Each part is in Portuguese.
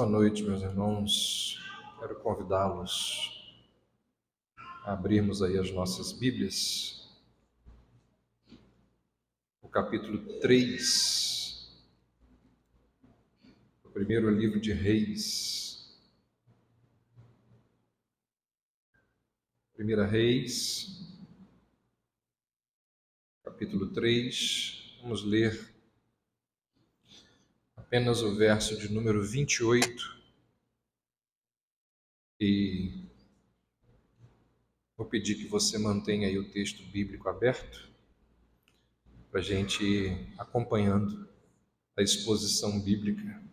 Boa noite, meus irmãos. Quero convidá-los a abrirmos aí as nossas Bíblias, o capítulo 3, o primeiro livro de Reis. Primeira Reis, capítulo 3, vamos ler apenas o verso de número 28 e vou pedir que você mantenha aí o texto bíblico aberto para a gente ir acompanhando a exposição bíblica.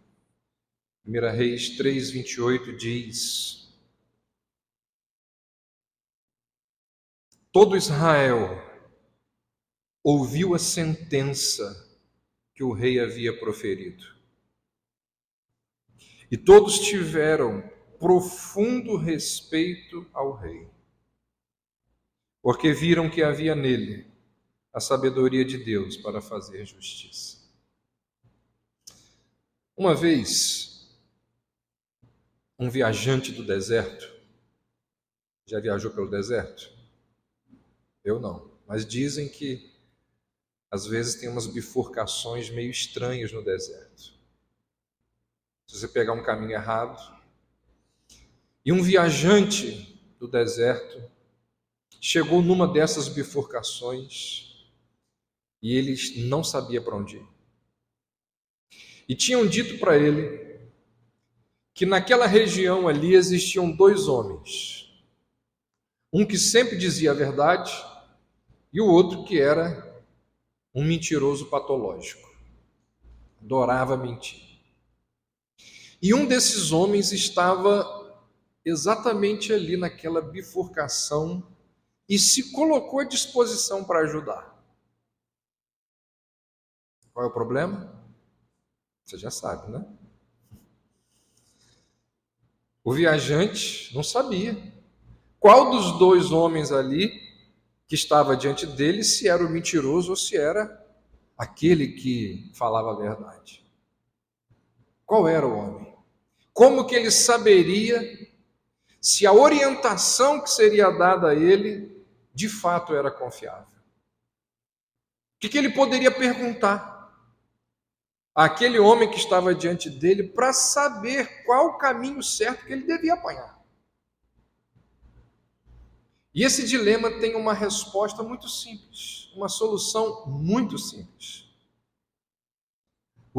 1 Reis 3, 28 diz: Todo Israel ouviu a sentença que o rei havia proferido, e todos tiveram profundo respeito ao rei, porque viram que havia nele a sabedoria de Deus para fazer justiça. Uma vez, um viajante do deserto, já viajou pelo deserto? Eu não, mas dizem que às vezes tem umas bifurcações meio estranhas no deserto. Se você pegar um caminho errado, e um viajante do deserto chegou numa dessas bifurcações e ele não sabia para onde ir. E tinham dito para ele que naquela região ali existiam dois homens, um que sempre dizia a verdade e o outro que era um mentiroso patológico, adorava mentir. E um desses homens estava exatamente ali naquela bifurcação e se colocou à disposição para ajudar. Qual é o problema? Você já sabe, né? O viajante não sabia qual dos dois homens ali que estava diante dele, se era o mentiroso ou se era aquele que falava a verdade. Qual era o homem? Como que ele saberia se a orientação que seria dada a ele de fato era confiável? O que ele poderia perguntar àquele homem que estava diante dele para saber qual o caminho certo que ele devia apanhar? E esse dilema tem uma resposta muito simples, uma solução muito simples.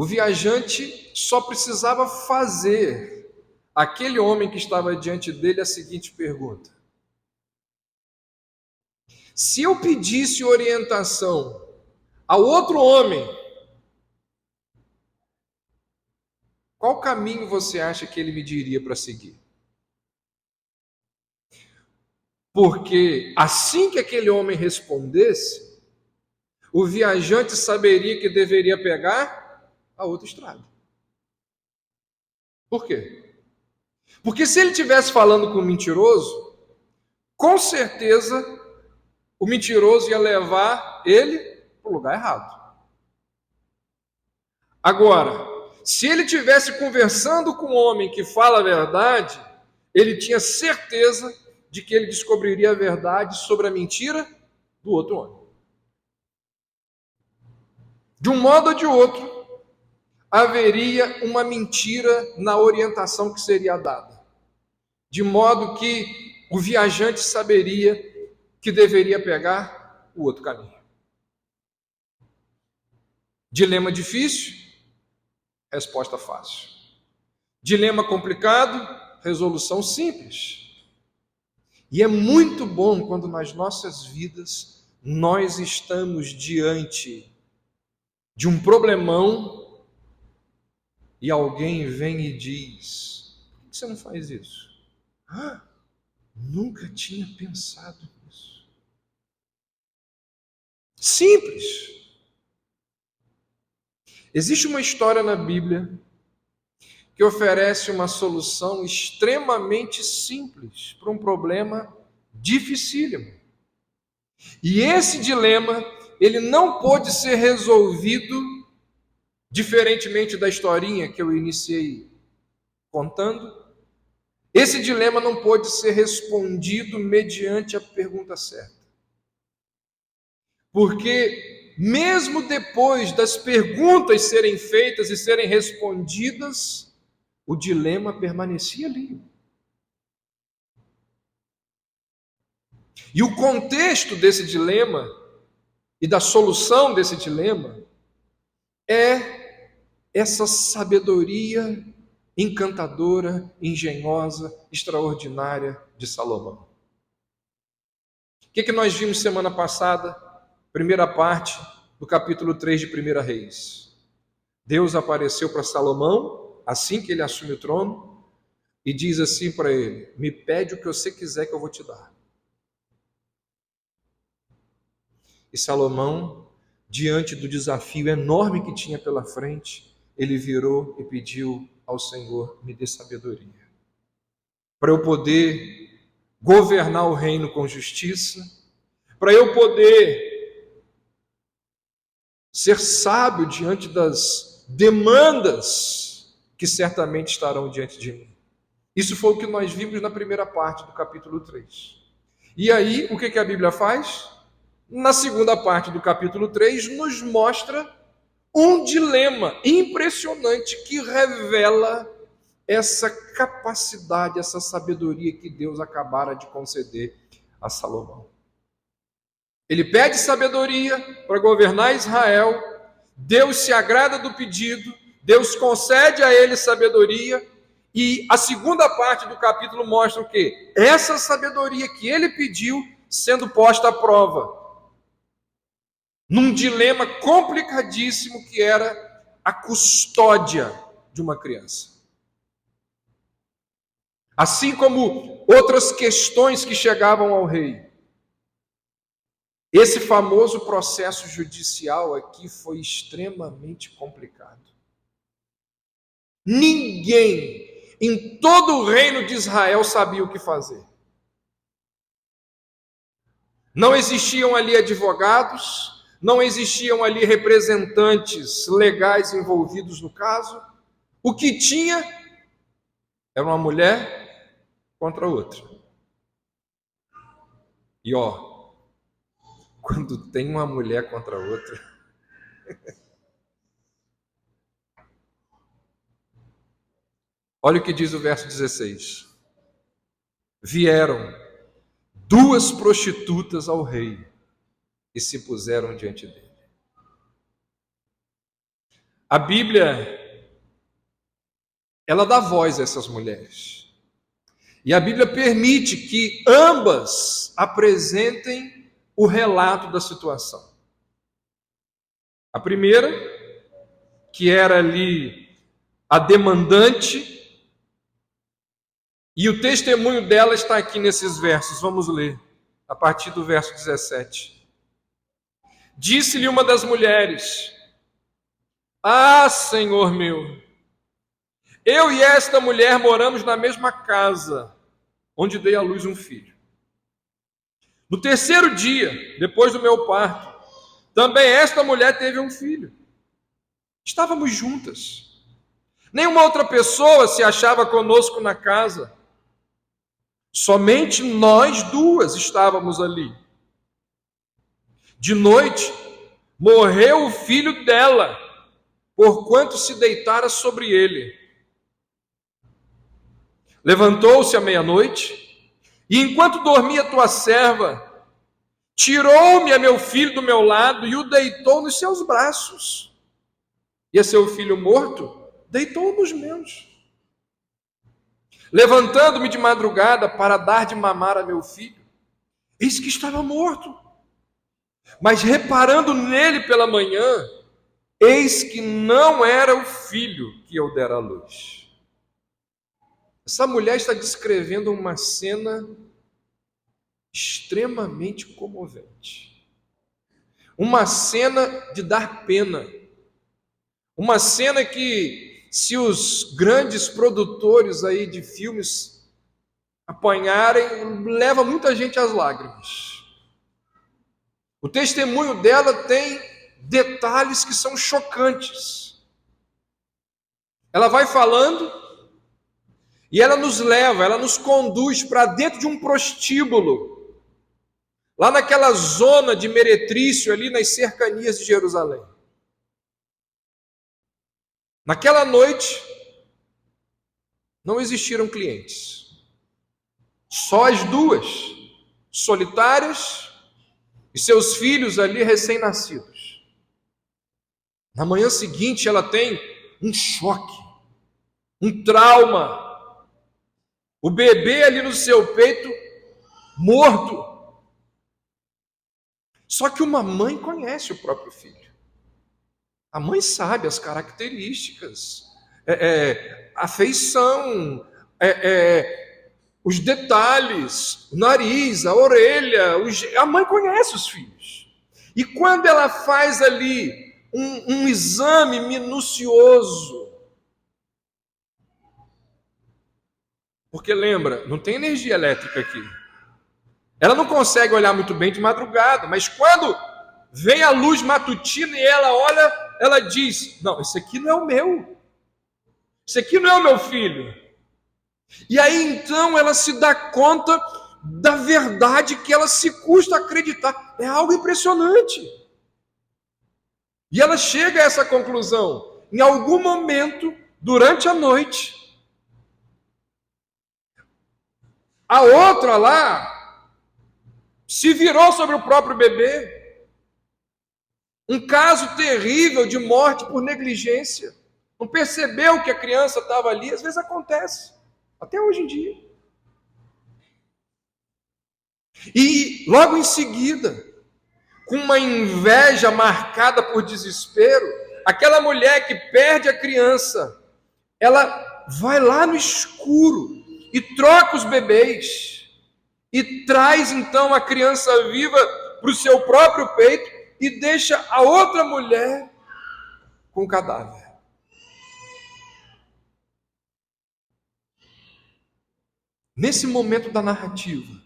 O viajante só precisava fazer aquele homem que estava diante dele a seguinte pergunta: se eu pedisse orientação ao outro homem, qual caminho você acha que ele me diria para seguir? Porque assim que aquele homem respondesse, o viajante saberia que deveria pegar a outra estrada. Por quê? Porque se ele estivesse falando com o mentiroso, com certeza o mentiroso ia levar ele para o lugar errado. Agora, se ele estivesse conversando com um homem que fala a verdade, ele tinha certeza de que ele descobriria a verdade sobre a mentira do outro homem. De um modo ou de outro, haveria uma mentira na orientação que seria dada, de modo que o viajante saberia que deveria pegar o outro caminho. Dilema difícil, resposta fácil. Dilema complicado, resolução simples. E é muito bom quando nas nossas vidas nós estamos diante de um problemão e alguém vem e diz: por que você não faz isso? Nunca tinha pensado nisso. Simples. Existe uma história na Bíblia que oferece uma solução extremamente simples para um problema dificílimo. E esse dilema, ele não pôde ser resolvido diferentemente da historinha que eu iniciei contando, esse dilema não pôde ser respondido mediante a pergunta certa. Porque, mesmo depois das perguntas serem feitas e serem respondidas, o dilema permanecia ali. E o contexto desse dilema e da solução desse dilema é essa sabedoria encantadora, engenhosa, extraordinária de Salomão. O que nós vimos semana passada? Primeira parte do capítulo 3 de 1 Reis. Deus apareceu para Salomão, assim que ele assume o trono, e diz assim para ele: me pede o que você quiser que eu vou te dar. E Salomão, diante do desafio enorme que tinha pela frente, ele virou e pediu ao Senhor: me dê sabedoria, para eu poder governar o reino com justiça, para eu poder ser sábio diante das demandas que certamente estarão diante de mim. Isso foi o que nós vimos na primeira parte do capítulo 3. E aí, o que a Bíblia faz? Na segunda parte do capítulo 3, nos mostra um dilema impressionante que revela essa capacidade, essa sabedoria que Deus acabara de conceder a Salomão. Ele pede sabedoria para governar Israel, Deus se agrada do pedido, Deus concede a ele sabedoria, e a segunda parte do capítulo mostra o quê? Essa sabedoria que ele pediu sendo posta à prova, num dilema complicadíssimo que era a custódia de uma criança. Assim como outras questões que chegavam ao rei. Esse famoso processo judicial aqui foi extremamente complicado. Ninguém em todo o reino de Israel sabia o que fazer. Não existiam ali advogados, não existiam ali representantes legais envolvidos no caso. O que tinha era uma mulher contra outra. E quando tem uma mulher contra outra, olha o que diz o verso 16. Vieram 2 prostitutas ao rei e se puseram diante dele. A Bíblia, ela dá voz a essas mulheres. E a Bíblia permite que ambas apresentem o relato da situação. A primeira, que era ali a demandante, e o testemunho dela está aqui nesses versos. Vamos ler, a partir do verso 17. Disse-lhe uma das mulheres: ah, Senhor meu, eu e esta mulher moramos na mesma casa, onde dei à luz um filho. No terceiro dia, depois do meu parto, também esta mulher teve um filho. Estávamos juntas. Nenhuma outra pessoa se achava conosco na casa. Somente nós 2 estávamos ali. De noite, morreu o filho dela, porquanto se deitara sobre ele. Levantou-se à meia-noite, e enquanto dormia tua serva, tirou-me a meu filho do meu lado e o deitou nos seus braços. E a seu filho morto, deitou nos meus. Levantando-me de madrugada para dar de mamar a meu filho, eis que estava morto. Mas reparando nele pela manhã, eis que não era o filho que eu dera à luz. Essa mulher está descrevendo uma cena extremamente comovente. Uma cena de dar pena. Uma cena que, se os grandes produtores aí de filmes apanharem, leva muita gente às lágrimas. O testemunho dela tem detalhes que são chocantes. Ela vai falando E ela nos leva, ela nos conduz para dentro de um prostíbulo, lá naquela zona de meretrício, ali nas cercanias de Jerusalém. Naquela noite, não existiram clientes. Só as duas, solitárias, e seus filhos ali recém-nascidos. Na manhã seguinte, ela tem um choque, um trauma. O bebê ali no seu peito, morto. Só que uma mãe conhece o próprio filho. A mãe sabe as características, a feição, os detalhes, o nariz, a orelha. A mãe conhece os filhos. E quando ela faz ali um exame minucioso, porque lembra, não tem energia elétrica aqui. Ela não consegue olhar muito bem de madrugada, mas quando vem a luz matutina e ela olha, ela diz: não, esse aqui não é o meu. Esse aqui não é o meu filho. E aí então ela se dá conta da verdade que ela se custa acreditar. É algo impressionante. E ela chega a essa conclusão. Em algum momento, durante a noite, a outra lá se virou sobre o próprio bebê. Um caso terrível de morte por negligência. Não percebeu que a criança estava ali. Às vezes acontece, até hoje em dia. E logo em seguida, com uma inveja marcada por desespero, aquela mulher que perde a criança, ela vai lá no escuro e troca os bebês e traz então a criança viva para o seu próprio peito e deixa a outra mulher com o cadáver. Nesse momento da narrativa,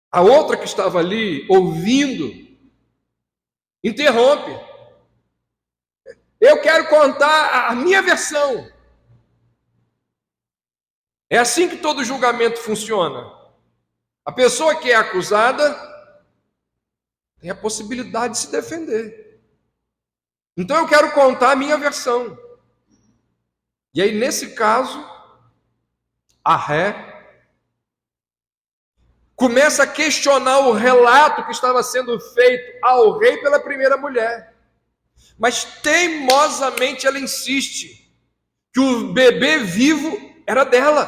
a outra que estava ali ouvindo interrompe. Eu quero contar a minha versão. É assim que todo julgamento funciona. A pessoa que é acusada tem a possibilidade de se defender. Então eu quero contar a minha versão. E aí, nesse caso, a ré começa a questionar o relato que estava sendo feito ao rei pela primeira mulher. Mas teimosamente ela insiste que o bebê vivo era dela.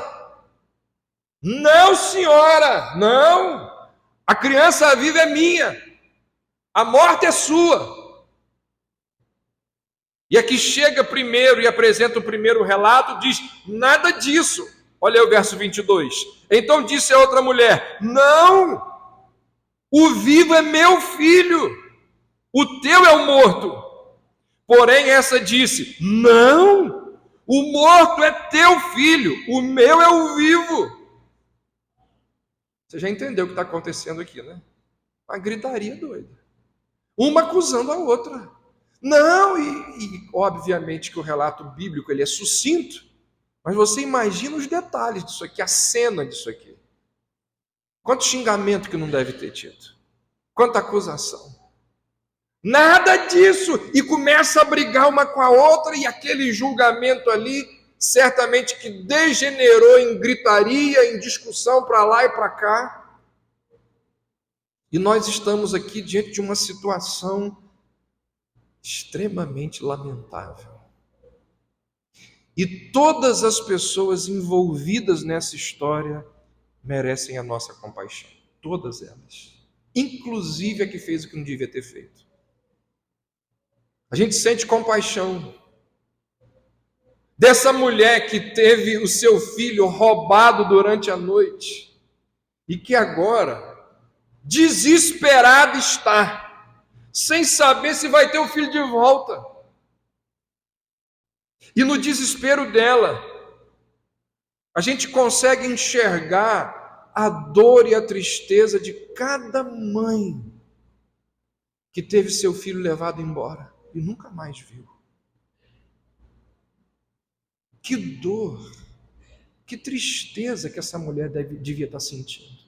Não, senhora, não. A criança viva é minha. A morte é sua. E aqui chega primeiro e apresenta o primeiro relato, diz: nada disso. Olha aí o verso 22. Então disse a outra mulher: não, o vivo é meu filho, o teu é o morto. Porém essa disse: não, o morto é teu filho, o meu é o vivo. Você já entendeu o que está acontecendo aqui, né? Uma gritaria doida. Uma acusando a outra. Não, e obviamente que o relato bíblico ele é sucinto, mas você imagina os detalhes disso aqui, a cena disso aqui. Quanto xingamento que não deve ter tido. Quanta acusação. Nada disso. E começa a brigar uma com a outra, e aquele julgamento ali, certamente que degenerou em gritaria, em discussão para lá e para cá. E nós estamos aqui diante de uma situação extremamente lamentável. E todas as pessoas envolvidas nessa história merecem a nossa compaixão. Todas elas. Inclusive a que fez o que não devia ter feito. A gente sente compaixão dessa mulher que teve o seu filho roubado durante a noite e que agora, desesperada está, sem saber se vai ter o filho de volta. E no desespero dela, a gente consegue enxergar a dor e a tristeza de cada mãe que teve seu filho levado embora e nunca mais viu. Que dor, que tristeza que essa mulher devia estar sentindo.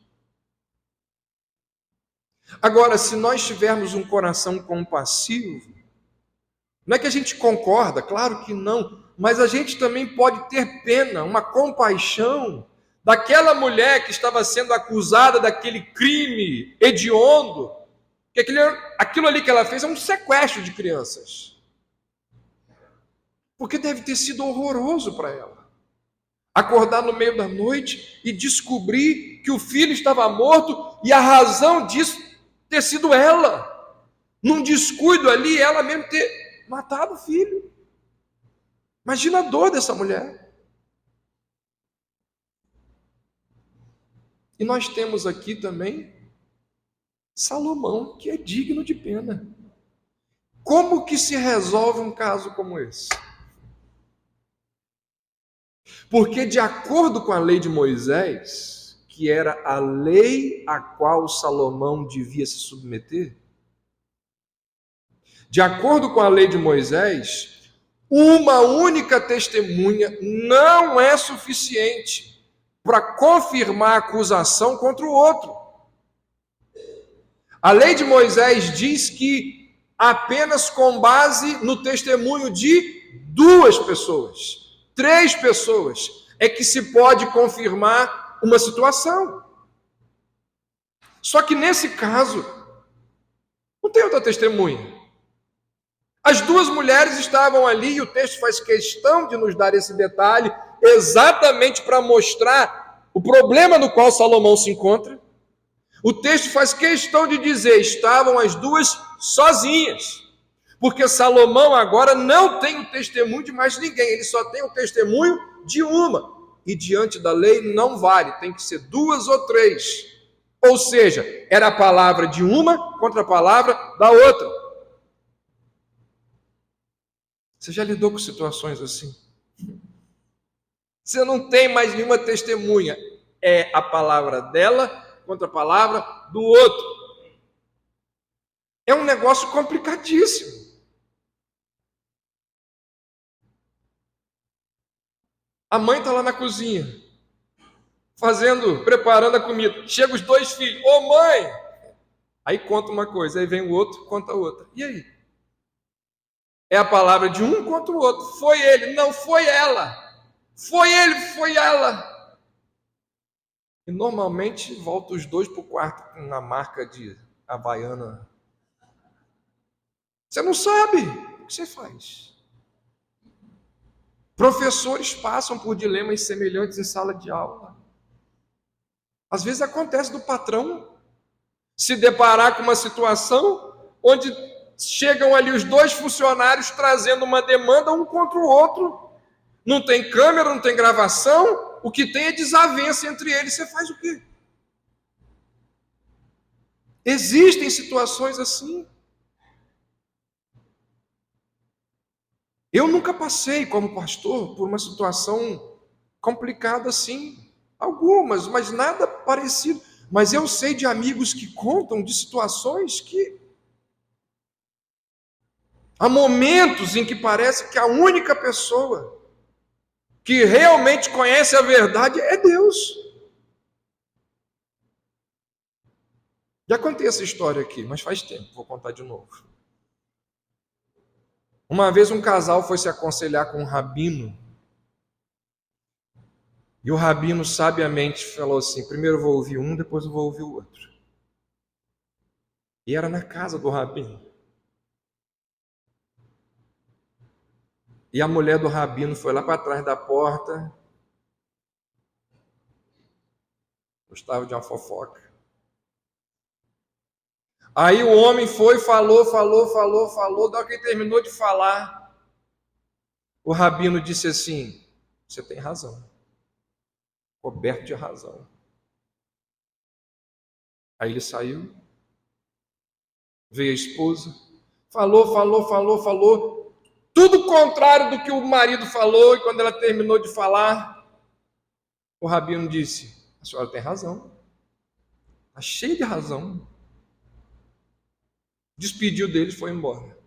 Agora, se nós tivermos um coração compassivo, não é que a gente concorda, claro que não, mas a gente também pode ter pena, uma compaixão daquela mulher que estava sendo acusada daquele crime hediondo, que aquilo ali que ela fez é um sequestro de crianças. Porque deve ter sido horroroso para ela. Acordar no meio da noite e descobrir que o filho estava morto e a razão disso ter sido ela. Num descuido ali, ela mesmo ter matado o filho. Imagina a dor dessa mulher. E nós temos aqui também Salomão, que é digno de pena. Como que se resolve um caso como esse? Porque, de acordo com a lei de Moisés, que era a lei a qual Salomão devia se submeter, de acordo com a lei de Moisés, uma única testemunha não é suficiente para confirmar a acusação contra o outro. A lei de Moisés diz que apenas com base no testemunho de 2 pessoas, 3 pessoas, é que se pode confirmar uma situação. Só que nesse caso, não tem outra testemunha. As 2 mulheres estavam ali e o texto faz questão de nos dar esse detalhe exatamente para mostrar o problema no qual Salomão se encontra. O texto faz questão de dizer, estavam as 2 sozinhas, porque Salomão agora não tem o testemunho de mais ninguém, ele só tem o testemunho de uma, e diante da lei não vale, tem que ser 2 ou 3, ou seja, era a palavra de uma contra a palavra da outra. Você já lidou com situações assim? Você não tem mais nenhuma testemunha, é a palavra dela contra a palavra do outro. É um negócio complicadíssimo. A mãe está lá na cozinha, preparando a comida. Chega os 2 filhos. Ô mãe! Aí conta uma coisa, aí vem o outro, conta a outra. E aí? É a palavra de um contra o outro. Foi ele, não foi ela. Foi ele, foi ela. E normalmente volta os 2 para o quarto com a marca de Havaiana. Você não sabe o que você faz. Professores passam por dilemas semelhantes em sala de aula. Às vezes acontece do patrão se deparar com uma situação onde chegam ali os 2 funcionários trazendo uma demanda um contra o outro. Não tem câmera, não tem gravação, o que tem é desavença entre eles. Você faz o quê? Existem situações assim. Eu nunca passei, como pastor, por uma situação complicada assim. Algumas, mas nada parecido. Mas eu sei de amigos que contam de situações que há momentos em que parece que a única pessoa que realmente conhece a verdade é Deus. Já contei essa história aqui, mas faz tempo, vou contar de novo. Uma vez um casal foi se aconselhar com um rabino, e o rabino sabiamente falou assim, primeiro eu vou ouvir um, depois eu vou ouvir o outro. E era na casa do rabino. E a mulher do rabino foi lá para trás da porta, gostava de uma fofoca. Aí o homem foi, falou, da hora que ele terminou de falar, o rabino disse assim, você tem razão, coberto de razão. Aí ele saiu, veio a esposa, falou, tudo contrário do que o marido falou, e quando ela terminou de falar, o rabino disse, a senhora tem razão, está cheia de razão. Despediu dele e foi embora.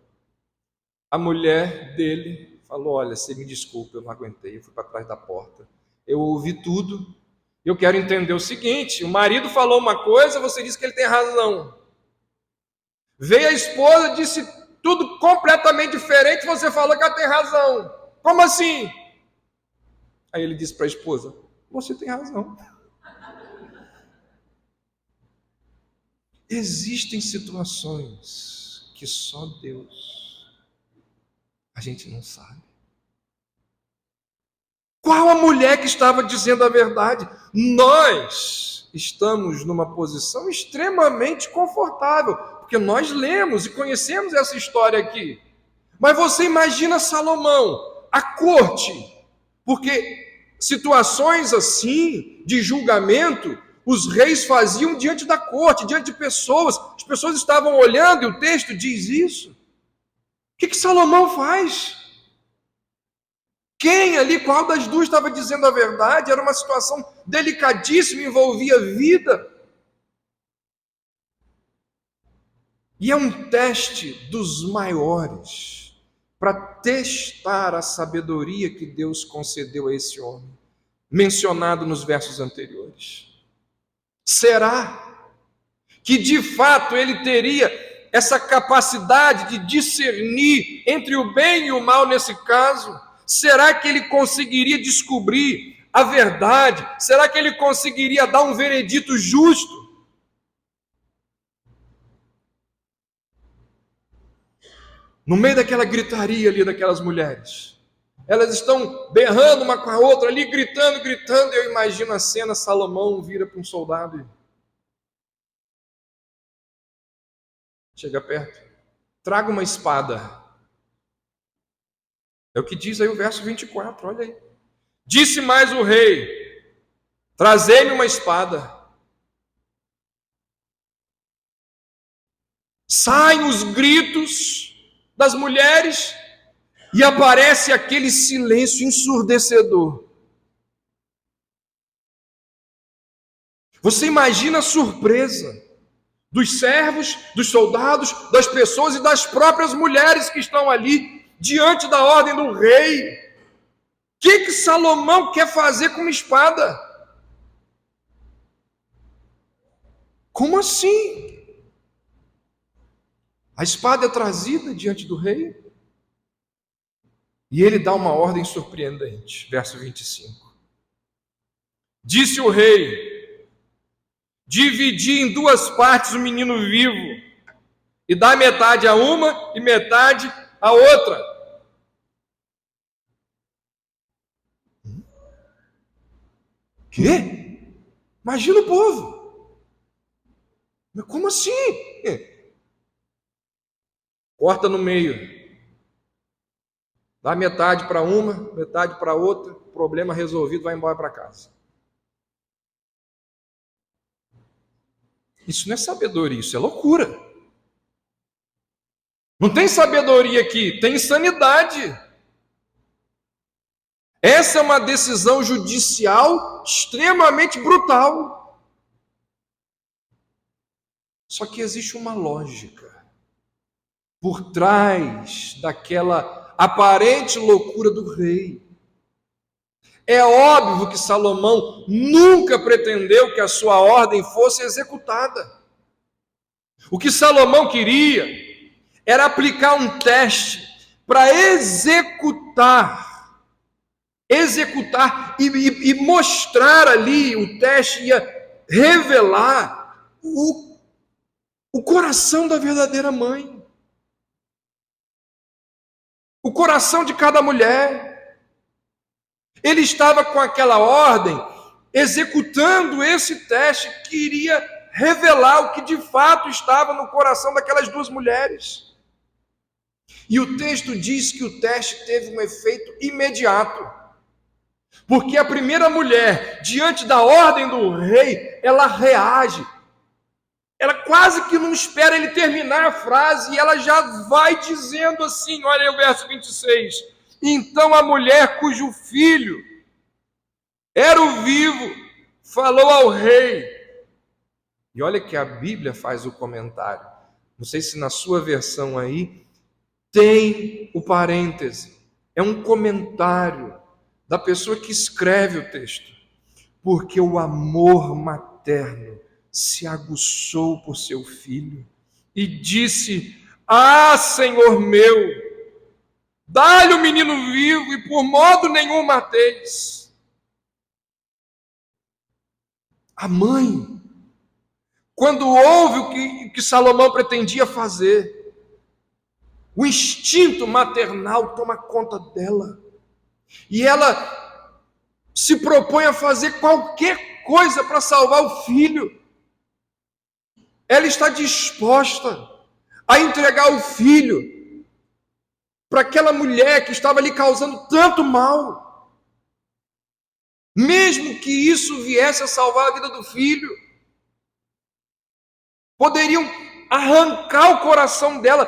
A mulher dele falou: olha, você me desculpa, eu não aguentei, eu fui para trás da porta. Eu ouvi tudo. Eu quero entender o seguinte: o marido falou uma coisa, você disse que ele tem razão. Veio a esposa, disse tudo completamente diferente, você falou que ela tem razão. Como assim? Aí ele disse para a esposa: você tem razão. Existem situações que só Deus, a gente não sabe. Qual a mulher que estava dizendo a verdade? Nós estamos numa posição extremamente confortável, porque nós lemos e conhecemos essa história aqui. Mas você imagina Salomão, a corte, porque situações assim, de julgamento, os reis faziam diante da corte, diante de pessoas, as pessoas estavam olhando e o texto diz isso. O que Salomão faz? Quem ali, qual das duas estava dizendo a verdade? Era uma situação delicadíssima, envolvia vida. E é um teste dos maiores para testar a sabedoria que Deus concedeu a esse homem, mencionado nos versos anteriores. Será que de fato ele teria essa capacidade de discernir entre o bem e o mal nesse caso? Será que ele conseguiria descobrir a verdade? Será que ele conseguiria dar um veredito justo? No meio daquela gritaria ali daquelas mulheres, elas estão berrando uma com a outra ali, gritando, gritando. Eu imagino a cena: Salomão vira para um soldado e chega perto: traga uma espada. É o que diz aí o verso 24, olha aí. Disse mais o rei: trazei-me uma espada. Saem os gritos das mulheres e aparece aquele silêncio ensurdecedor. Você imagina a surpresa dos servos, dos soldados, das pessoas e das próprias mulheres que estão ali diante da ordem do rei. O que Salomão quer fazer com uma espada? Como assim? A espada é trazida diante do rei e ele dá uma ordem surpreendente. Verso 25. Disse o rei: dividi em duas partes o menino vivo e dá metade a uma e metade a outra. Quê? Imagina o povo. Mas como assim? Corta no meio. Dá metade para uma, metade para outra. Problema resolvido, vai embora para casa. Isso não é sabedoria, isso é loucura. Não tem sabedoria aqui, tem insanidade. Essa é uma decisão judicial extremamente brutal. Só que existe uma lógica por trás daquela aparente loucura do rei. É óbvio que Salomão nunca pretendeu que a sua ordem fosse executada. O que Salomão queria era aplicar um teste para executar e mostrar ali, o teste ia revelar o coração da verdadeira mãe, o coração de cada mulher. Ele estava com aquela ordem, executando esse teste, queria revelar o que de fato estava no coração daquelas duas mulheres. E o texto diz que o teste teve um efeito imediato. Porque a primeira mulher, diante da ordem do rei, ela reage. Ela quase que não espera ele terminar a frase e ela já vai dizendo assim, olha aí o verso 26. Então a mulher cujo filho era o vivo falou ao rei. E olha que a Bíblia faz o comentário. Não sei se na sua versão aí tem o parêntese. É um comentário da pessoa que escreve o texto. Porque o amor materno se aguçou por seu filho e disse: Ah, Senhor meu, dá-lhe o menino vivo e por modo nenhum mateis. A mãe, quando ouve o que Salomão pretendia fazer, o instinto maternal toma conta dela. E ela se propõe a fazer qualquer coisa para salvar o filho. Ela está disposta a entregar o filho para aquela mulher que estava lhe causando tanto mal. Mesmo que isso viesse a salvar a vida do filho, poderiam arrancar o coração dela,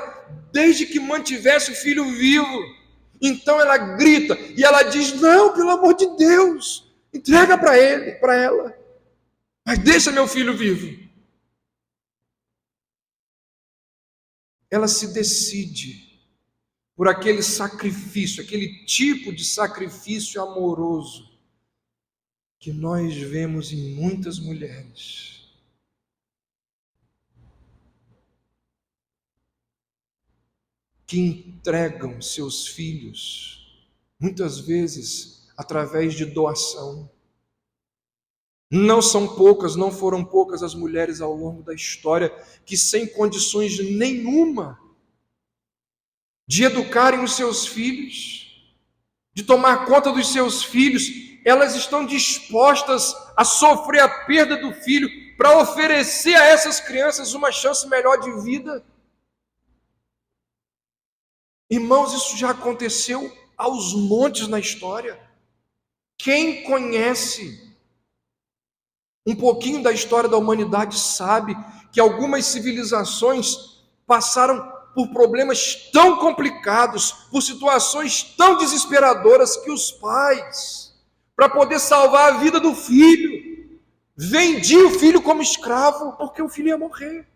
desde que mantivesse o filho vivo. Então ela grita e ela diz: não, pelo amor de Deus, entrega para ele, para ela, mas deixa meu filho vivo. Ela se decide por aquele sacrifício, aquele tipo de sacrifício amoroso que nós vemos em muitas mulheres. Que entregam seus filhos, muitas vezes através de doação. Não são poucas, não foram poucas as mulheres ao longo da história que, sem condições nenhuma de educarem os seus filhos, de tomar conta dos seus filhos, elas estão dispostas a sofrer a perda do filho para oferecer a essas crianças uma chance melhor de vida. Irmãos, isso já aconteceu aos montes na história. Quem conhece um pouquinho da história da humanidade sabe que algumas civilizações passaram por problemas tão complicados, por situações tão desesperadoras, que os pais, para poder salvar a vida do filho, vendiam o filho como escravo, porque o filho ia morrer.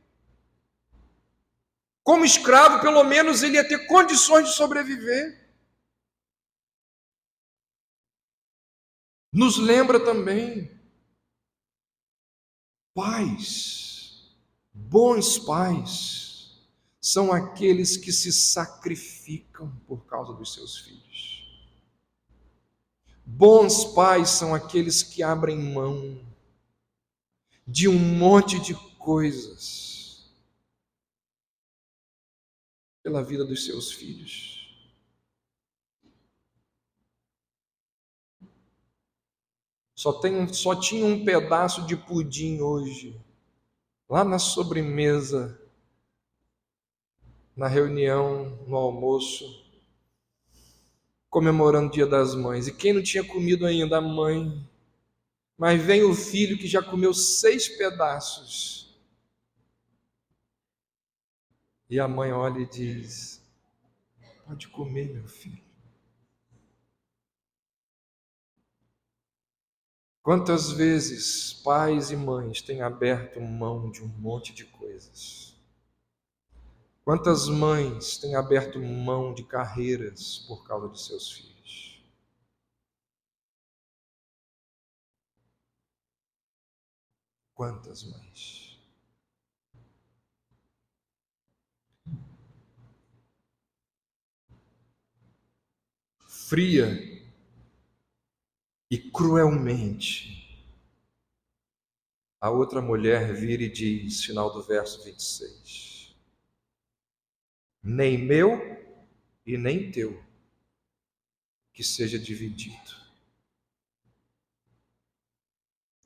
Como escravo, pelo menos ele ia ter condições de sobreviver. Nos lembra também pais, bons pais, são aqueles que se sacrificam por causa dos seus filhos. Bons pais são aqueles que abrem mão de um monte de coisas pela vida dos seus filhos. Só tinha um pedaço de pudim hoje, lá na sobremesa, na reunião, no almoço, comemorando o Dia das Mães. E quem não tinha comido ainda? A mãe. Mas vem o filho que já comeu 6 pedaços. E a mãe olha e diz: pode comer, meu filho. Quantas vezes pais e mães têm aberto mão de um monte de coisas? Quantas mães têm aberto mão de carreiras por causa de seus filhos? Quantas mães? Fria e cruelmente, a outra mulher vira e diz, final do verso 26, nem meu e nem teu, que seja dividido.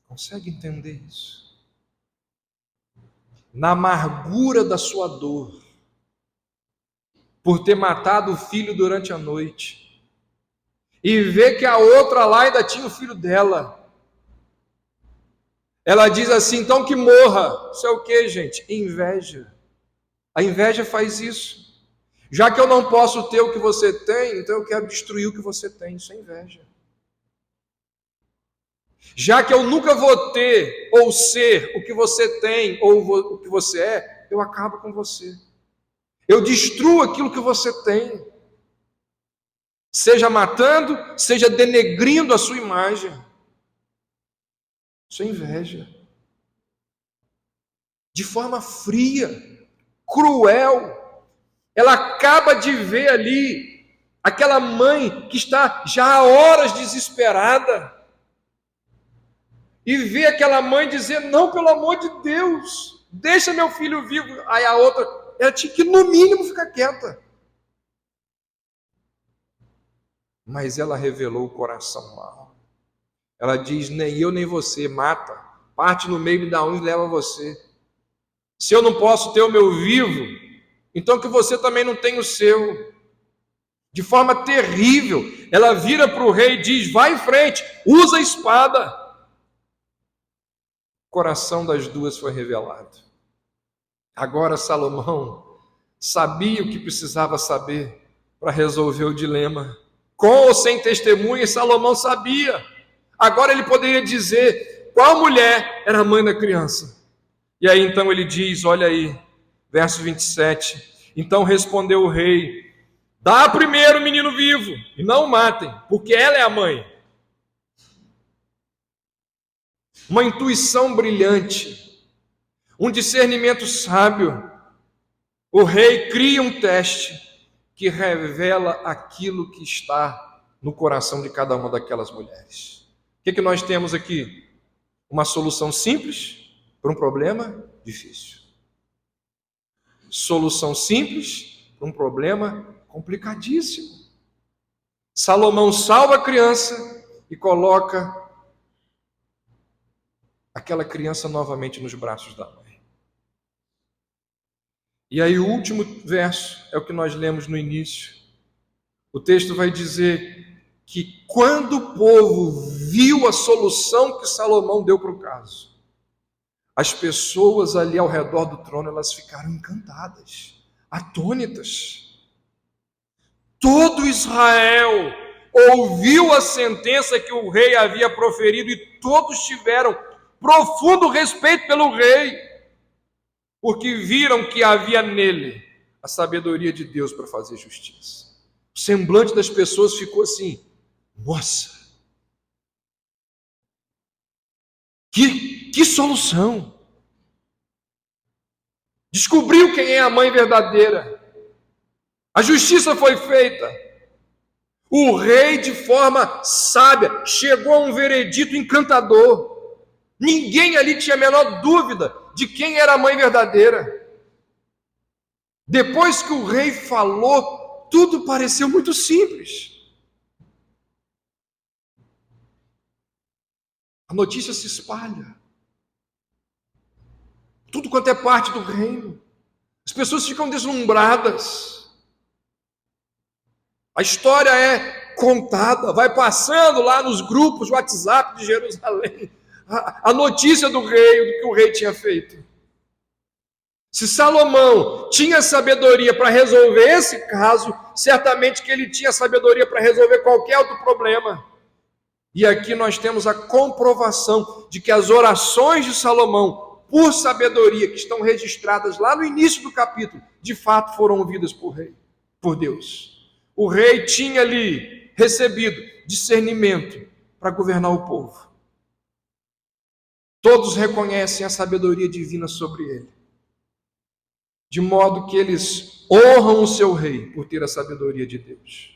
Consegue entender isso? Na amargura da sua dor, por ter matado o filho durante a noite, e ver que a outra lá ainda tinha o filho dela, ela diz assim, então que morra. Isso é o que, gente? Inveja. A inveja faz isso. Já que eu não posso ter o que você tem, então eu quero destruir o que você tem. Isso é inveja. Já que eu nunca vou ter ou ser o que você tem ou o que você é, eu acabo com você. Eu destruo aquilo que você tem. seja matando, seja denegrindo a sua imagem. Isso é inveja. De forma fria, cruel. Ela acaba de ver ali aquela mãe que está já há horas desesperada. E vê aquela mãe dizer: não, pelo amor de Deus, deixa meu filho vivo. Aí a outra, ela tinha que no mínimo ficar quieta. Mas ela revelou o coração mau. Ela diz: nem eu nem você, mata. Parte no meio, me dá um e leva você. Se eu não posso ter o meu vivo, então que você também não tenha o seu. De forma terrível, ela vira para o rei e diz: vai em frente, usa a espada. O coração das duas foi revelado. Agora Salomão sabia o que precisava saber para resolver o dilema. Com ou sem testemunha, Salomão sabia. Agora ele poderia dizer qual mulher era a mãe da criança. E aí então ele diz, olha aí, verso 27. Então respondeu o rei: dá primeiro o menino vivo e não o matem, porque ela é a mãe. Uma intuição brilhante, um discernimento sábio. O rei cria um teste que revela aquilo que está no coração de cada uma daquelas mulheres. O que nós temos aqui? Uma solução simples para um problema difícil. Solução simples para um problema complicadíssimo. Salomão salva a criança e coloca aquela criança novamente nos braços da mãe. E aí o último verso é o que nós lemos no início. O texto vai dizer que quando o povo viu a solução que Salomão deu para o caso, as pessoas ali ao redor do trono, elas ficaram encantadas, atônitas. Todo Israel ouviu a sentença que o rei havia proferido e todos tiveram profundo respeito pelo rei, porque viram que havia nele a sabedoria de Deus para fazer justiça. O semblante das pessoas ficou assim: nossa, que solução! Descobriu quem é a mãe verdadeira. A justiça foi feita. O rei, de forma sábia, chegou a um veredito encantador. Ninguém ali tinha a menor dúvida de quem era a mãe verdadeira. Depois que o rei falou, tudo pareceu muito simples. A notícia se espalha. Tudo quanto é parte do reino. As pessoas ficam deslumbradas. A história é contada, vai passando lá nos grupos WhatsApp de Jerusalém a notícia do rei, do que o rei tinha feito. Se Salomão tinha sabedoria para resolver esse caso, certamente que ele tinha sabedoria para resolver qualquer outro problema. E aqui nós temos a comprovação de que as orações de Salomão, por sabedoria, que estão registradas lá no início do capítulo, de fato foram ouvidas por rei, por Deus. O rei tinha ali recebido discernimento para governar o povo. Todos reconhecem a sabedoria divina sobre ele, de modo que eles honram o seu rei por ter a sabedoria de Deus.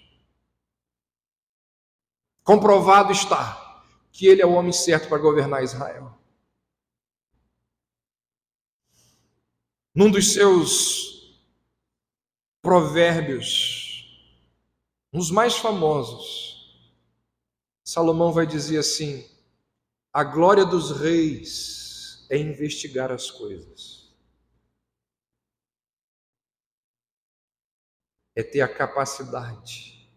Comprovado está que ele é o homem certo para governar Israel. Num dos seus provérbios, um dos mais famosos, Salomão vai dizer assim: a glória dos reis é investigar as coisas, é ter a capacidade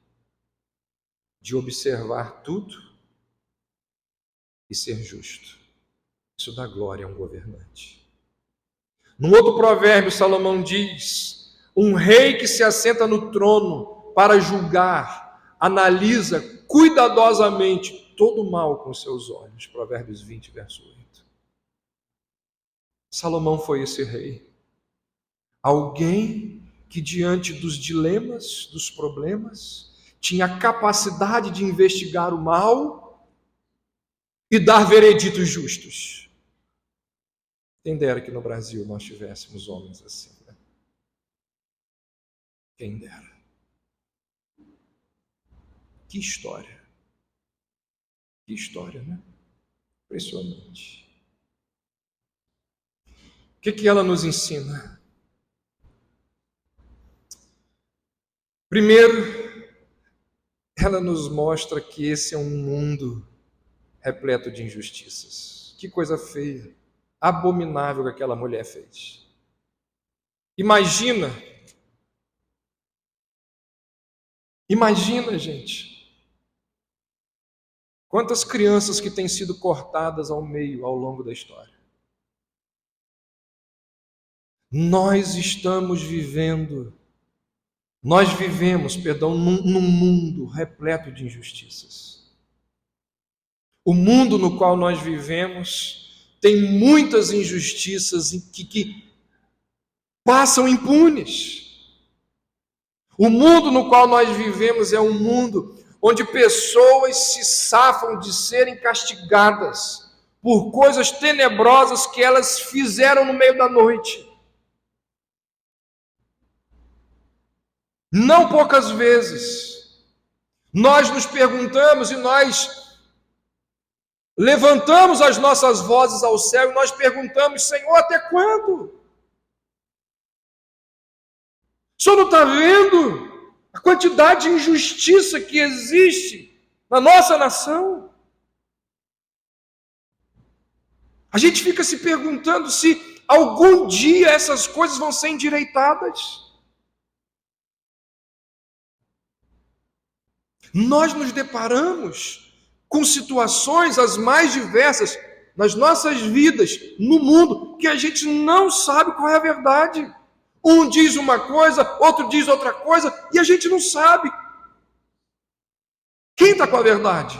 de observar tudo e ser justo. Isso dá glória a um governante. Num outro provérbio, Salomão diz: um rei que se assenta no trono para julgar, analisa cuidadosamente todo o mal com seus olhos. Provérbios 20, verso 8. Salomão foi esse rei. Alguém que diante dos dilemas, dos problemas, tinha a capacidade de investigar o mal e dar vereditos justos. Quem dera que no Brasil nós tivéssemos homens assim, né? Quem dera. Que história. Que história, né? Impressionante. O que ela nos ensina? Primeiro, ela nos mostra que esse é um mundo repleto de injustiças. Que coisa feia, abominável que aquela mulher fez. Imagina, gente, quantas crianças que têm sido cortadas ao meio ao longo da história. Nós vivemos, num mundo repleto de injustiças. O mundo no qual nós vivemos tem muitas injustiças que passam impunes. O mundo no qual nós vivemos é um mundo onde pessoas se safam de serem castigadas por coisas tenebrosas que elas fizeram no meio da noite. Não poucas vezes, nós nos perguntamos e nós levantamos as nossas vozes ao céu e nós perguntamos: Senhor, até quando? O Senhor não está vendo a quantidade de injustiça que existe na nossa nação? A gente fica se perguntando se algum dia essas coisas vão ser endireitadas. Nós nos deparamos com situações as mais diversas nas nossas vidas, no mundo, que a gente não sabe qual é a verdade. Um diz uma coisa, outro diz outra coisa, e a gente não sabe. Quem está com a verdade?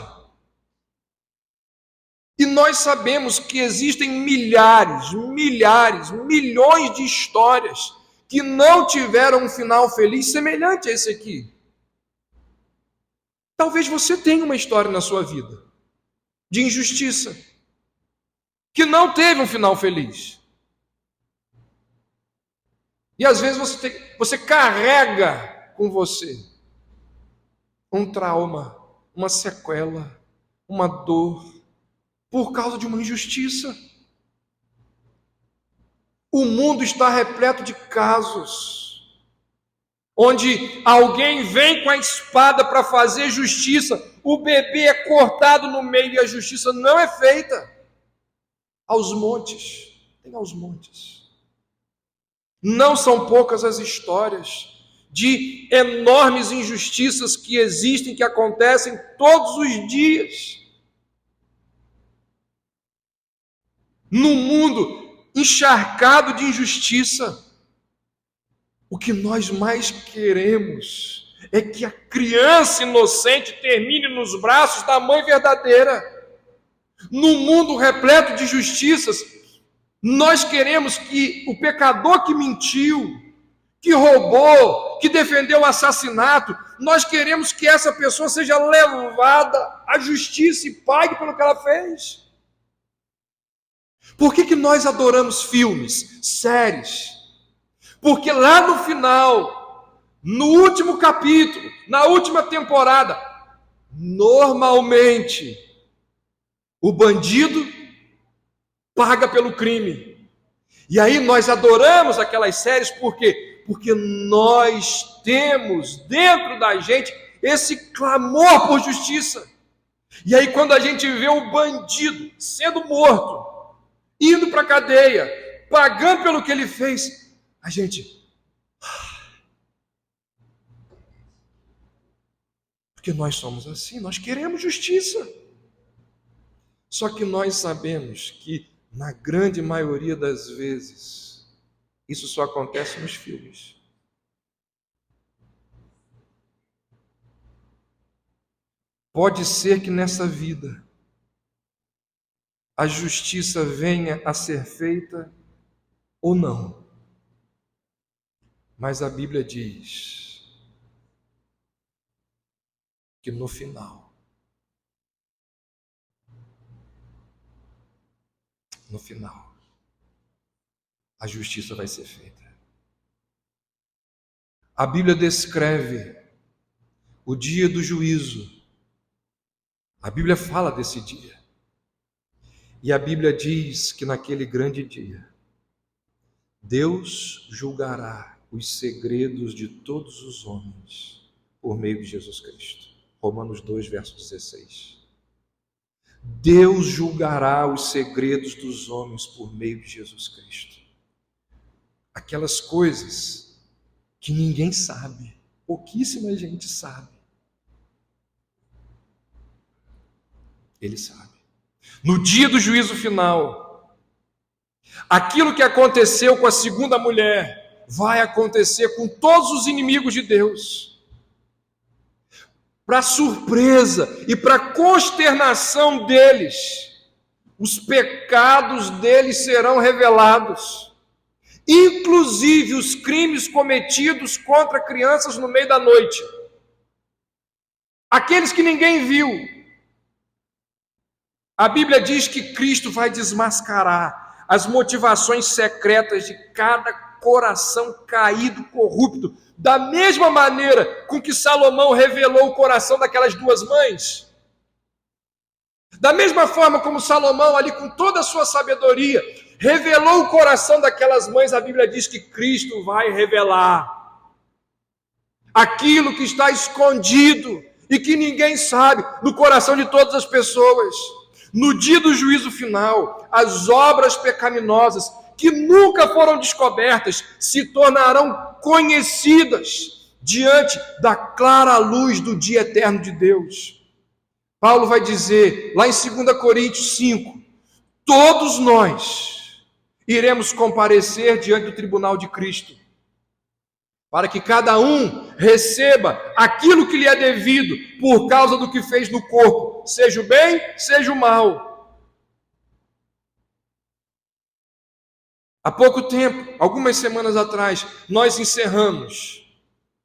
E nós sabemos que existem milhares, milhões de histórias que não tiveram um final feliz semelhante a esse aqui. Talvez você tenha uma história na sua vida de injustiça que não teve um final feliz. E às vezes você carrega com você um trauma, uma sequela, uma dor, por causa de uma injustiça. O mundo está repleto de casos onde alguém vem com a espada para fazer justiça, o bebê é cortado no meio e a justiça não é feita. Aos montes, tem aos montes. Não são poucas as histórias de enormes injustiças que existem, que acontecem todos os dias. No mundo encharcado de injustiça, o que nós mais queremos é que a criança inocente termine nos braços da mãe verdadeira. No mundo repleto de injustiças, nós queremos que o pecador que mentiu, que roubou, que defendeu o assassinato, nós queremos que essa pessoa seja levada à justiça e pague pelo que ela fez. Por que nós adoramos filmes, séries? Porque lá no final, no último capítulo, na última temporada, normalmente, o bandido paga pelo crime. E aí nós adoramos aquelas séries, por quê? Porque nós temos dentro da gente esse clamor por justiça. E aí quando a gente vê o bandido sendo morto, indo para a cadeia, pagando pelo que ele fez, a gente... Porque nós somos assim, nós queremos justiça. Só que nós sabemos que, na grande maioria das vezes, isso só acontece nos filmes. Pode ser que nessa vida a justiça venha a ser feita ou não. Mas a Bíblia diz que no final, a justiça vai ser feita. A Bíblia descreve o dia do juízo. A Bíblia fala desse dia. E a Bíblia diz que naquele grande dia, Deus julgará os segredos de todos os homens por meio de Jesus Cristo. Romanos 2, verso 16. Deus julgará os segredos dos homens por meio de Jesus Cristo. Aquelas coisas que ninguém sabe, pouquíssima gente sabe. Ele sabe. No dia do juízo final, aquilo que aconteceu com a segunda mulher vai acontecer com todos os inimigos de Deus. Para surpresa e para consternação deles, os pecados deles serão revelados, inclusive os crimes cometidos contra crianças no meio da noite, aqueles que ninguém viu. A Bíblia diz que Cristo vai desmascarar as motivações secretas de cada coração caído, corrupto, da mesma maneira com que Salomão revelou o coração daquelas duas mães. Da mesma forma como Salomão, ali com toda a sua sabedoria, revelou o coração daquelas mães, a Bíblia diz que Cristo vai revelar aquilo que está escondido e que ninguém sabe no coração de todas as pessoas. No dia do juízo final, as obras pecaminosas que nunca foram descobertas se tornarão conhecidas diante da clara luz do dia eterno de Deus. Paulo vai dizer, lá em 2 Coríntios 5, todos nós iremos comparecer diante do tribunal de Cristo, para que cada um receba aquilo que lhe é devido por causa do que fez no corpo, seja o bem, seja o mal. Há pouco tempo, algumas semanas atrás, nós encerramos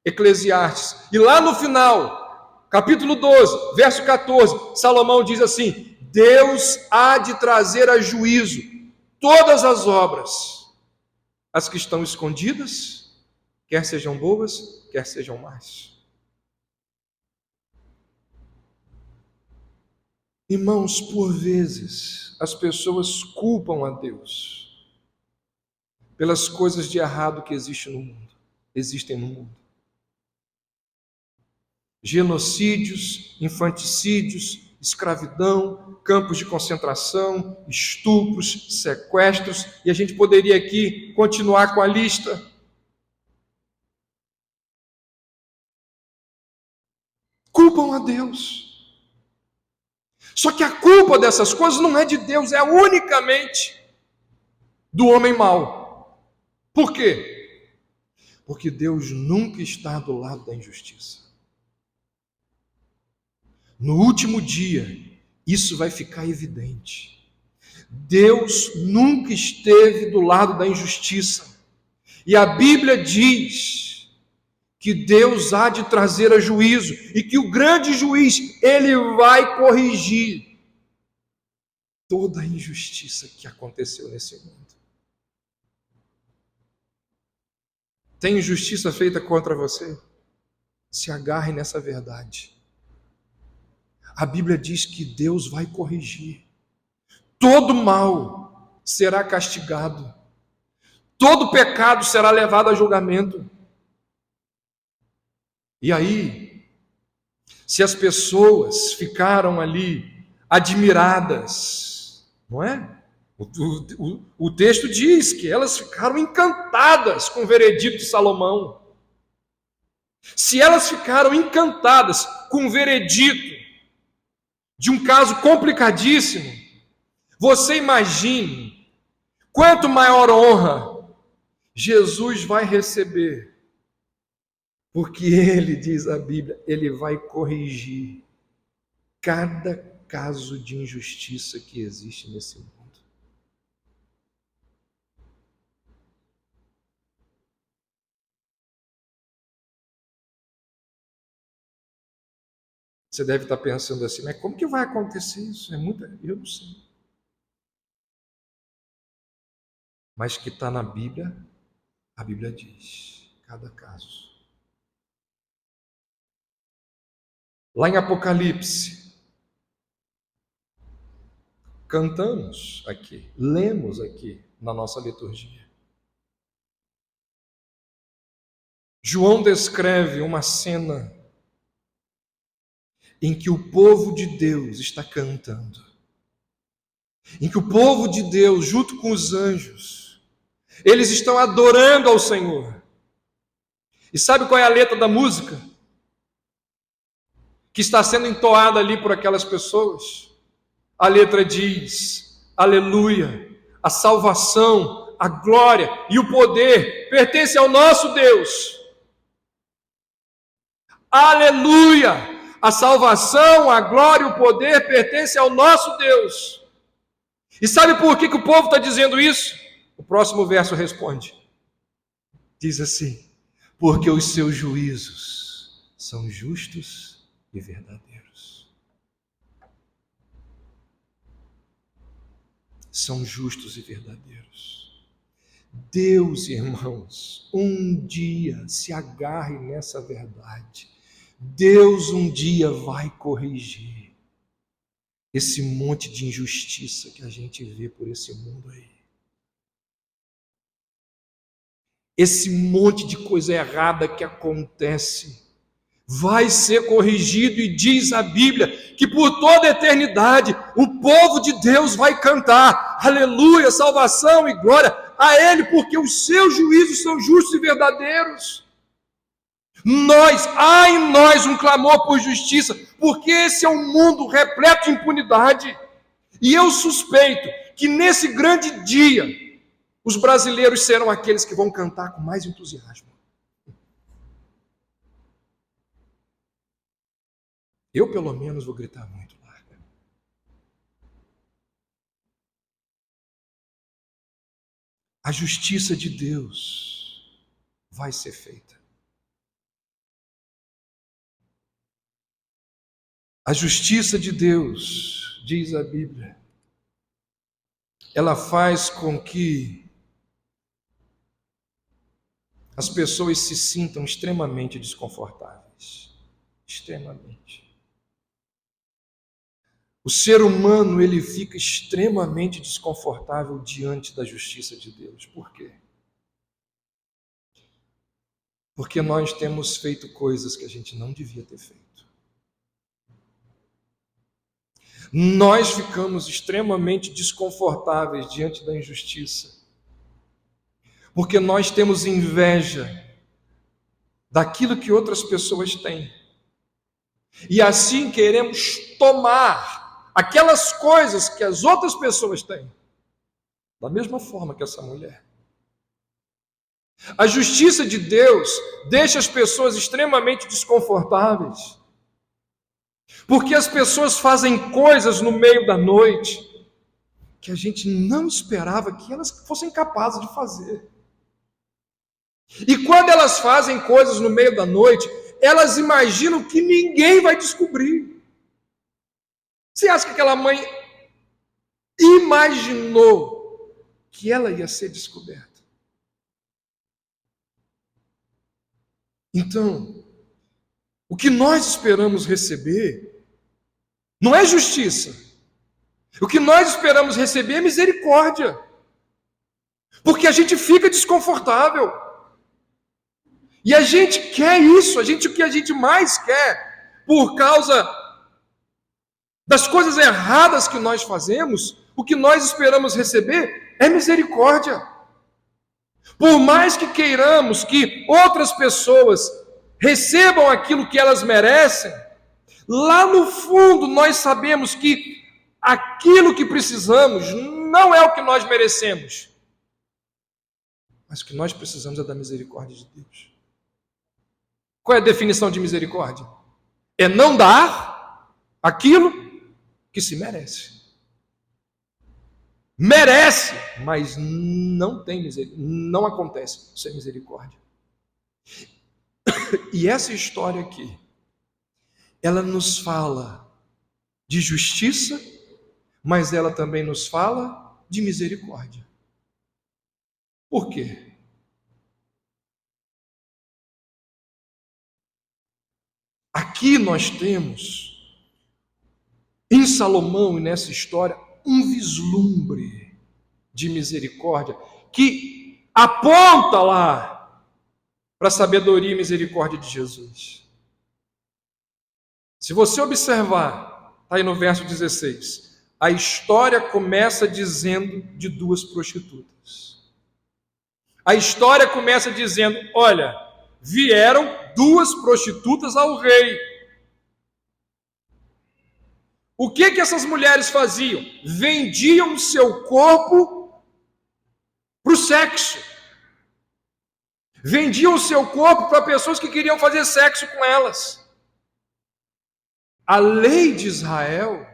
Eclesiastes, e lá no final, capítulo 12, verso 14, Salomão diz assim: Deus há de trazer a juízo todas as obras, as que estão escondidas, quer sejam boas, quer sejam más. Irmãos, por vezes, as pessoas culpam a Deus pelas coisas de errado que existem no mundo. Genocídios, infanticídios, escravidão, campos de concentração, estupros, sequestros, e a gente poderia aqui continuar com a lista. Culpam a Deus. Só que a culpa dessas coisas não é de Deus, é unicamente do homem mau. Por quê? Porque Deus nunca está do lado da injustiça. No último dia, isso vai ficar evidente. Deus nunca esteve do lado da injustiça. E a Bíblia diz que Deus há de trazer a juízo e que o grande juiz, ele vai corrigir toda a injustiça que aconteceu nesse mundo. Tem injustiça feita contra você? Se agarre nessa verdade. A Bíblia diz que Deus vai corrigir. Todo mal será castigado. Todo pecado será levado a julgamento. E aí, se as pessoas ficaram ali admiradas, não é? O texto diz que elas ficaram encantadas com o veredito de Salomão. Se elas ficaram encantadas com o veredito de um caso complicadíssimo, você imagine quanto maior honra Jesus vai receber, porque ele, diz a Bíblia, ele vai corrigir cada caso de injustiça que existe nesse mundo. Você deve estar pensando assim, mas como que vai acontecer isso? Eu não sei. Mas que está na Bíblia, a Bíblia diz, cada caso. Lá em Apocalipse, cantamos aqui, lemos aqui na nossa liturgia. João descreve uma cena em que o povo de Deus está cantando, em que o povo de Deus, junto com os anjos, eles estão adorando ao Senhor. E sabe qual é a letra da música que está sendo entoada ali por aquelas pessoas? A letra diz: aleluia, a salvação, a glória e o poder pertencem ao nosso Deus. Aleluia, a salvação, a glória e o poder pertencem ao nosso Deus. E sabe por que o povo está dizendo isso? O próximo verso responde. Diz assim: porque os seus juízos são justos e verdadeiros. São justos e verdadeiros. Deus, irmãos, um dia se agarre nessa verdade. Deus um dia vai corrigir esse monte de injustiça que a gente vê por esse mundo aí. Esse monte de coisa errada que acontece vai ser corrigido, e diz a Bíblia que por toda a eternidade o povo de Deus vai cantar aleluia, salvação e glória a Ele, porque os seus juízos são justos e verdadeiros. Há em nós um clamor por justiça, porque esse é um mundo repleto de impunidade, e eu suspeito que nesse grande dia os brasileiros serão aqueles que vão cantar com mais entusiasmo. Eu, pelo menos, vou gritar muito larga. A justiça de Deus vai ser feita. A justiça de Deus, diz a Bíblia, ela faz com que as pessoas se sintam extremamente desconfortáveis. Extremamente. O ser humano, ele fica extremamente desconfortável diante da justiça de Deus. Por quê? Porque nós temos feito coisas que a gente não devia ter feito. Nós ficamos extremamente desconfortáveis diante da injustiça, porque nós temos inveja daquilo que outras pessoas têm, e assim queremos tomar aquelas coisas que as outras pessoas têm, da mesma forma que essa mulher. A justiça de Deus deixa as pessoas extremamente desconfortáveis, porque as pessoas fazem coisas no meio da noite que a gente não esperava que elas fossem capazes de fazer. E quando elas fazem coisas no meio da noite, elas imaginam que ninguém vai descobrir. Você acha que aquela mãe imaginou que ela ia ser descoberta? Então, o que nós esperamos receber não é justiça. O que nós esperamos receber é misericórdia. Porque a gente fica desconfortável. E a gente quer isso, o que a gente mais quer, por causa das coisas erradas que nós fazemos, o que nós esperamos receber é misericórdia. Por mais que queiramos que outras pessoas recebam aquilo que elas merecem, lá no fundo nós sabemos que aquilo que precisamos não é o que nós merecemos, mas o que nós precisamos é da misericórdia de Deus. Qual é a definição de misericórdia? É não dar aquilo que se merece. Merece, mas não tem misericórdia, não acontece sem misericórdia. E essa história aqui ela nos fala de justiça, mas ela também nos fala de misericórdia. Por quê? Aqui nós temos, em Salomão e nessa história, um vislumbre de misericórdia que aponta lá para a sabedoria e misericórdia de Jesus. Se você observar, está aí no verso 16, a história começa dizendo de duas prostitutas. A história começa dizendo, olha, vieram duas prostitutas ao rei. O que essas mulheres faziam? Vendiam o seu corpo para o sexo. Vendiam o seu corpo para pessoas que queriam fazer sexo com elas. A lei de Israel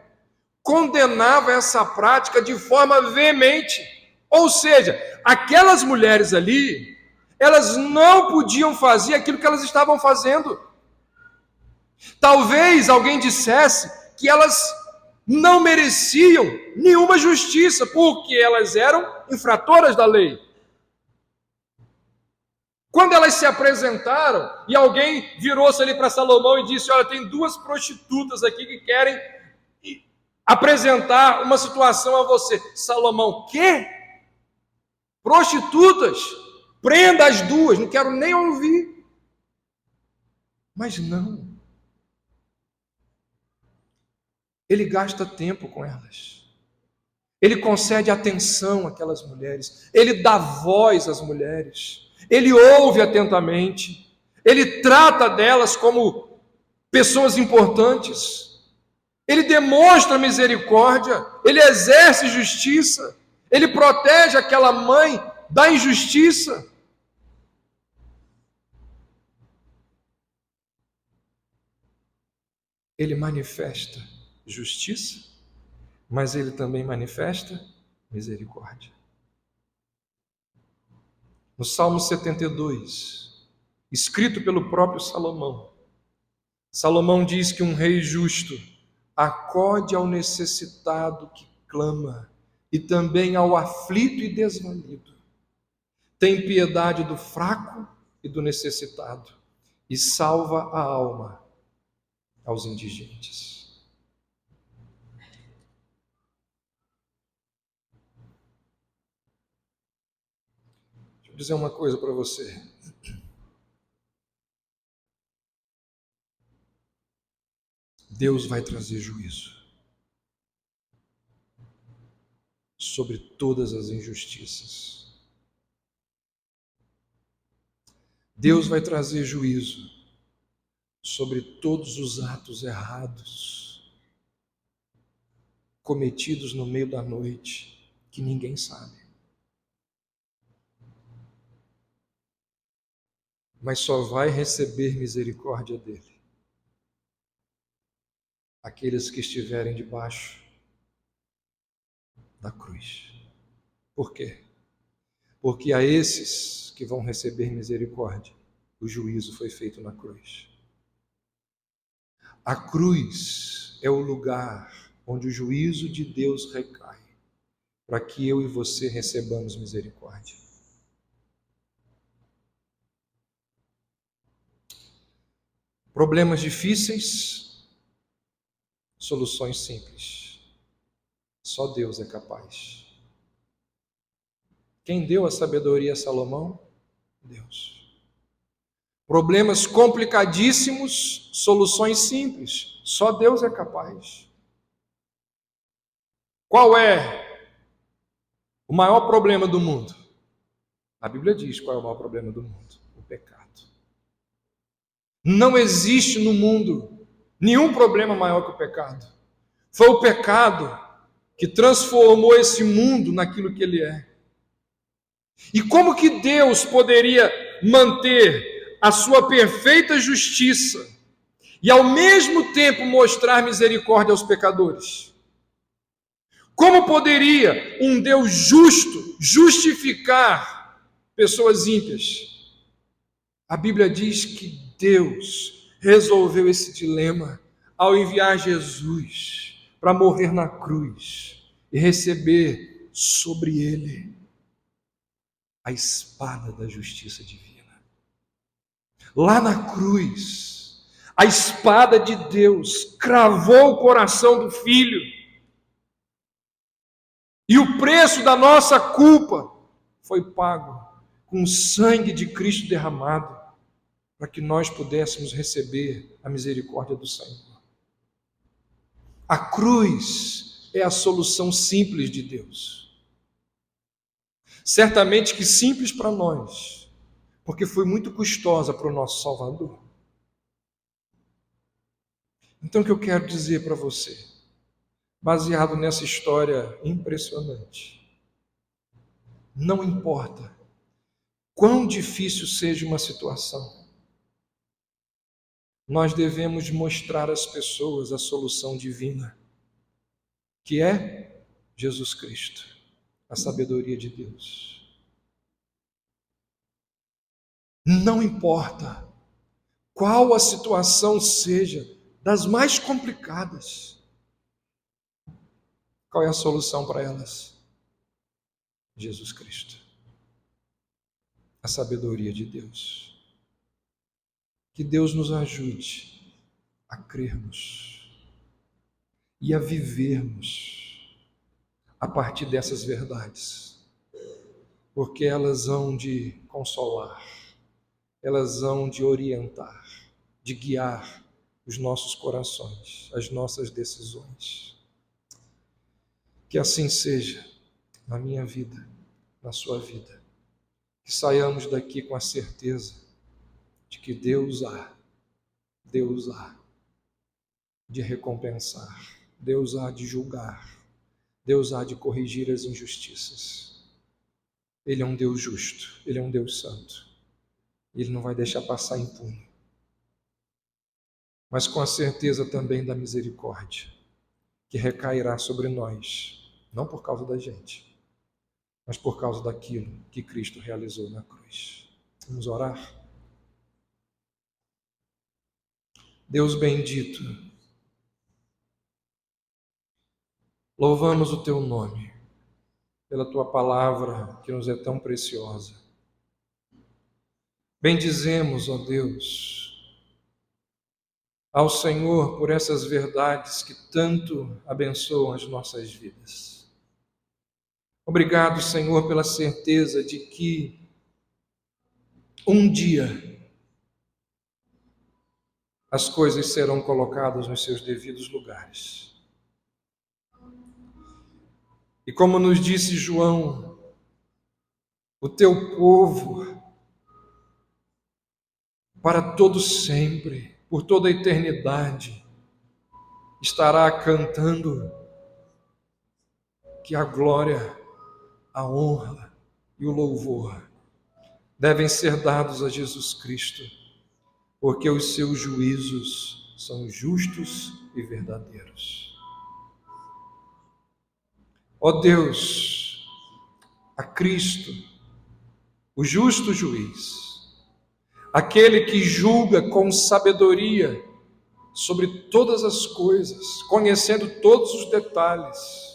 condenava essa prática de forma veemente. Ou seja, aquelas mulheres ali, elas não podiam fazer aquilo que elas estavam fazendo. Talvez alguém dissesse que elas não mereciam nenhuma justiça, porque elas eram infratoras da lei. Quando elas se apresentaram e alguém virou-se ali para Salomão e disse, olha, tem duas prostitutas aqui que querem apresentar uma situação a você. Salomão, quê? Prostitutas? Prenda as duas, não quero nem ouvir. Mas não. Ele gasta tempo com elas. Ele concede atenção àquelas mulheres. Ele dá voz às mulheres. Ele ouve atentamente. Ele trata delas como pessoas importantes. Ele demonstra misericórdia. Ele exerce justiça. Ele protege aquela mãe da injustiça. Ele manifesta justiça, mas ele também manifesta misericórdia. No Salmo 72, escrito pelo próprio Salomão, Salomão diz que um rei justo acode ao necessitado que clama e também ao aflito e desvalido. Tem piedade do fraco e do necessitado e salva a alma aos indigentes. Vou dizer uma coisa para você. Deus vai trazer juízo sobre todas as injustiças. Deus vai trazer juízo sobre todos os atos errados cometidos no meio da noite que ninguém sabe. Mas só vai receber misericórdia dele aqueles que estiverem debaixo da cruz. Por quê? Porque a esses que vão receber misericórdia, o juízo foi feito na cruz. A cruz é o lugar onde o juízo de Deus recai, para que eu e você recebamos misericórdia. Problemas difíceis, soluções simples. Só Deus é capaz. Quem deu a sabedoria a Salomão? Deus. Problemas complicadíssimos, soluções simples. Só Deus é capaz. Qual é o maior problema do mundo? A Bíblia diz qual é o maior problema do mundo: o pecado. Não existe no mundo nenhum problema maior que o pecado. Foi o pecado que transformou esse mundo naquilo que ele é. E como que Deus poderia manter a sua perfeita justiça e ao mesmo tempo mostrar misericórdia aos pecadores? Como poderia um Deus justo justificar pessoas ímpias? A Bíblia diz que Deus resolveu esse dilema ao enviar Jesus para morrer na cruz e receber sobre ele a espada da justiça divina. Lá na cruz, a espada de Deus cravou o coração do Filho, e o preço da nossa culpa foi pago com o sangue de Cristo derramado, para que nós pudéssemos receber a misericórdia do Senhor. A cruz é a solução simples de Deus. Certamente que simples para nós, porque foi muito custosa para o nosso Salvador. Então, o que eu quero dizer para você, baseado nessa história impressionante, não importa quão difícil seja uma situação, nós devemos mostrar às pessoas a solução divina, que é Jesus Cristo, a sabedoria de Deus. Não importa qual a situação seja, das mais complicadas, qual é a solução para elas? Jesus Cristo, a sabedoria de Deus. Que Deus nos ajude a crermos e a vivermos a partir dessas verdades, porque elas hão de consolar, elas hão de orientar, de guiar os nossos corações, as nossas decisões. Que assim seja na minha vida, na sua vida, que saiamos daqui com a certeza de que Deus há de recompensar, Deus há de julgar, Deus há de corrigir as injustiças. Ele é um Deus justo, Ele é um Deus santo, Ele não vai deixar passar impune, mas com a certeza também da misericórdia, que recairá sobre nós, não por causa da gente, mas por causa daquilo que Cristo realizou na cruz. Vamos orar? Deus bendito, louvamos o Teu nome, pela Tua palavra que nos é tão preciosa. Bendizemos, ó Deus, ao Senhor por essas verdades que tanto abençoam as nossas vidas. Obrigado, Senhor, pela certeza de que um dia as coisas serão colocadas nos seus devidos lugares. E como nos disse João, o Teu povo, para todo sempre, por toda a eternidade, estará cantando que a glória, a honra e o louvor devem ser dados a Jesus Cristo, porque os seus juízos são justos e verdadeiros. Ó Deus, a Cristo, o justo juiz, aquele que julga com sabedoria sobre todas as coisas, conhecendo todos os detalhes,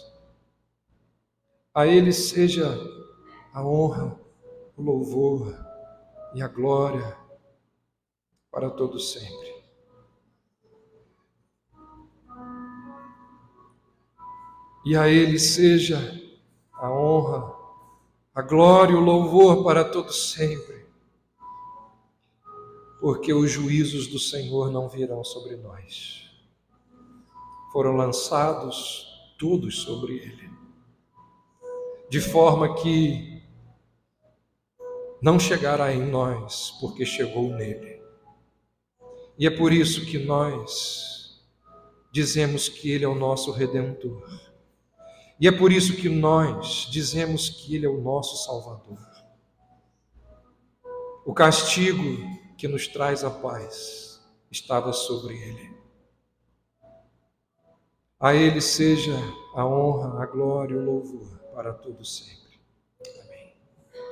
a Ele seja a honra, o louvor e a glória para todo sempre. E a Ele seja a honra, a glória e o louvor para todo sempre, porque os juízos do Senhor não virão sobre nós. Foram lançados todos sobre Ele, de forma que não chegará em nós, porque chegou nele. E é por isso que nós dizemos que Ele é o nosso Redentor. E é por isso que nós dizemos que Ele é o nosso Salvador. O castigo que nos traz a paz estava sobre Ele. A Ele seja a honra, a glória e o louvor para todo sempre.